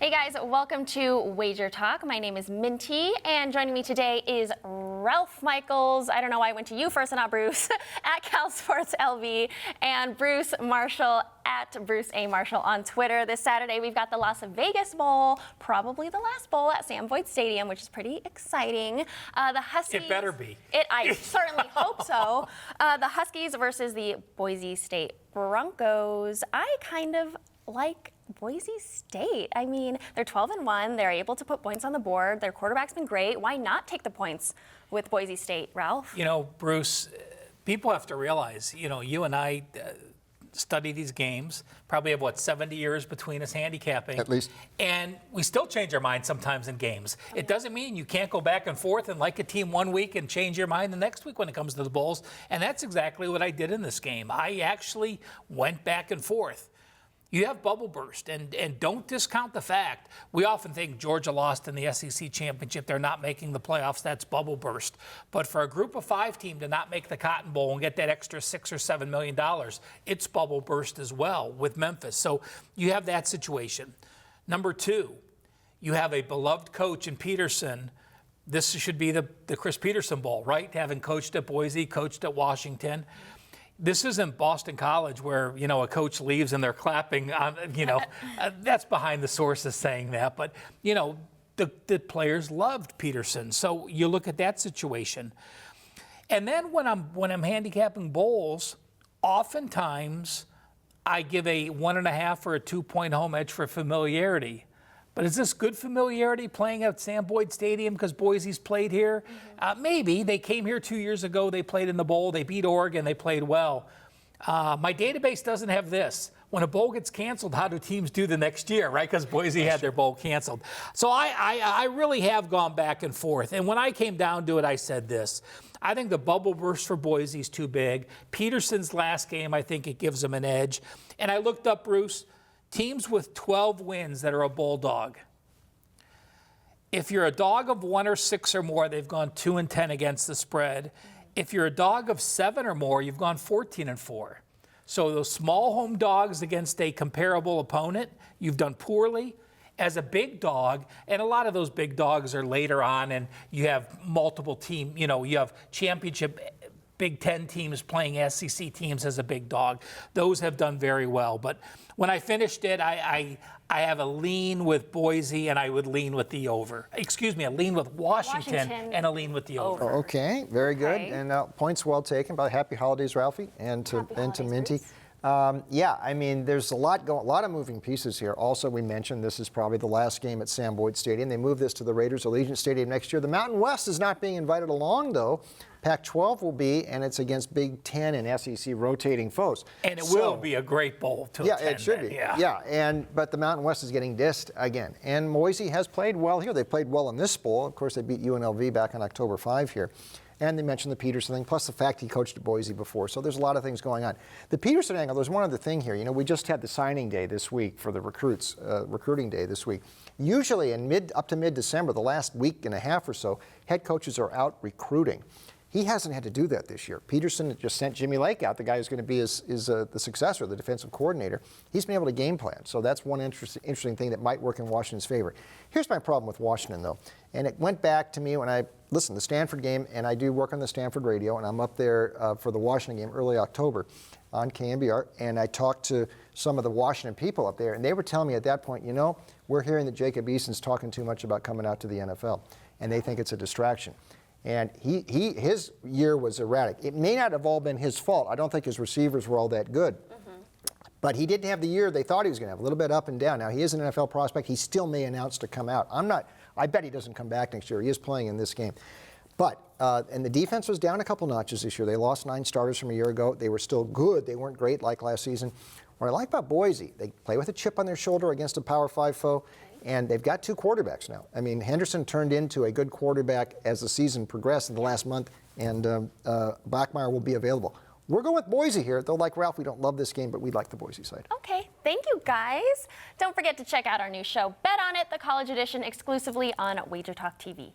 Hey guys, welcome to Wager Talk. My name is Minty, and joining me today is Ralph Michaels. I don't know why I went to you first and not Bruce, at Cal Sports LV, and Bruce Marshall at Bruce AMarshall on Twitter. This Saturday, we've got the Las Vegas Bowl, probably the last bowl at Sam Boyd Stadium, which is pretty exciting. The Huskies. It better be. I certainly hope so. The Huskies versus the Boise State Broncos. I kind of like Boise State. I mean, they're 12-1. They're able to put points on the board. Their quarterback's been great. Why not take the points with Boise State, Ralph? You know, Bruce, people have to realize, you know, you and I study these games, probably have, 70 years between us handicapping. At least. And we still change our mind sometimes in games. It doesn't mean you can't go back and forth and like a team one week and change your mind the next week when it comes to the Bulls. And that's exactly what I did in this game. I actually went back and forth. You have bubble burst, and don't discount the fact. We often think Georgia lost in the SEC championship. They're not making the playoffs. That's bubble burst. But for a group of 5 team to not make the Cotton Bowl and get that extra $6 or $7 million, it's bubble burst as well with Memphis. So you have that situation. Number 2, you have a beloved coach in Petersen. This should be the Chris Petersen Bowl, right? Having coached at Boise, coached at Washington. This isn't Boston College where, you know, a coach leaves and they're clapping. That's behind the sources saying that. But, you know, the players loved Petersen. So you look at that situation. And then when I'm handicapping bowls, oftentimes I give a 1.5 or a 2-point home edge for familiarity. But is this good familiarity playing at Sam Boyd Stadium because Boise's played here? Maybe. They came here 2 years ago. They played in the bowl. They beat Oregon. They played well. My database doesn't have this. When a bowl gets canceled, how do teams do the next year, right? Because Boise had their bowl canceled. So I really have gone back and forth. And when I came down to it, I said this. I think the bubble burst for Boise is too big. Petersen's last game, I think it gives them an edge. And I looked up, Bruce, teams with 12 wins that are a bulldog. If you're a dog of 1 or 6 or more, they've gone 2-10 against the spread. If you're a dog of 7 or more, you've gone 14-4. So those small home dogs against a comparable opponent, you've done poorly. As a big dog, and a lot of those big dogs are later on, and you have multiple team, you know, you have championship Big Ten teams playing SEC teams as a big dog. Those have done very well. But when I finished it, I have a lean with Boise, and I would lean with the over. Excuse me, a lean with Washington and a lean with the over. Okay, very good. Okay. And points well taken. By happy holidays, Ralphie, and to Minty. Yeah, I mean, there's a lot of moving pieces here. Also, we mentioned this is probably the last game at Sam Boyd Stadium. They move this to the Raiders Allegiant Stadium next year. The Mountain West is not being invited along, though. Pac-12 will be, and it's against Big Ten and SEC rotating foes. And it will be a great bowl to attend. Yeah, it should be. Yeah, but the Mountain West is getting dissed again. And Boise has played well here. They played well in this bowl. Of course, they beat UNLV back on October 5 here. And they mentioned the Petersen thing, plus the fact he coached at Boise before. So there's a lot of things going on. The Petersen angle, there's one other thing here. You know, we just had the signing day this week for the recruits, recruiting day this week. Usually up to mid-December, the last week and a half or so, head coaches are out recruiting. He hasn't had to do that this year. Petersen just sent Jimmy Lake out, the guy who's going to be the successor, the defensive coordinator. He's been able to game plan. So that's one interesting thing that might work in Washington's favor. Here's my problem with Washington, though. And it went back to me when I listened to the Stanford game, and I do work on the Stanford radio, and I'm up there for the Washington game early October on KMBR, and I talked to some of the Washington people up there, and they were telling me at that point, you know, we're hearing that Jacob Eason's talking too much about coming out to the NFL, and they think it's a distraction. And his year was erratic. It may not have all been his fault. I don't think his receivers were all that good. But he didn't have the year they thought he was going to have, a little bit up and down. Now, he is an NFL prospect. He still may announce to come out. I bet he doesn't come back next year. He is playing in this game. But, and the defense was down a couple notches this year. They lost 9 starters from a year ago. They were still good. They weren't great like last season. What I like about Boise, they play with a chip on their shoulder against a Power 5 foe. And they've got 2 quarterbacks now. I mean, Henderson turned into a good quarterback as the season progressed in the last month, and Bachmeier will be available. We're going with Boise here. Though, like Ralph, we don't love this game, but we like the Boise side. Okay, thank you, guys. Don't forget to check out our new show, Bet On It, the college edition, exclusively on WagerTalk TV.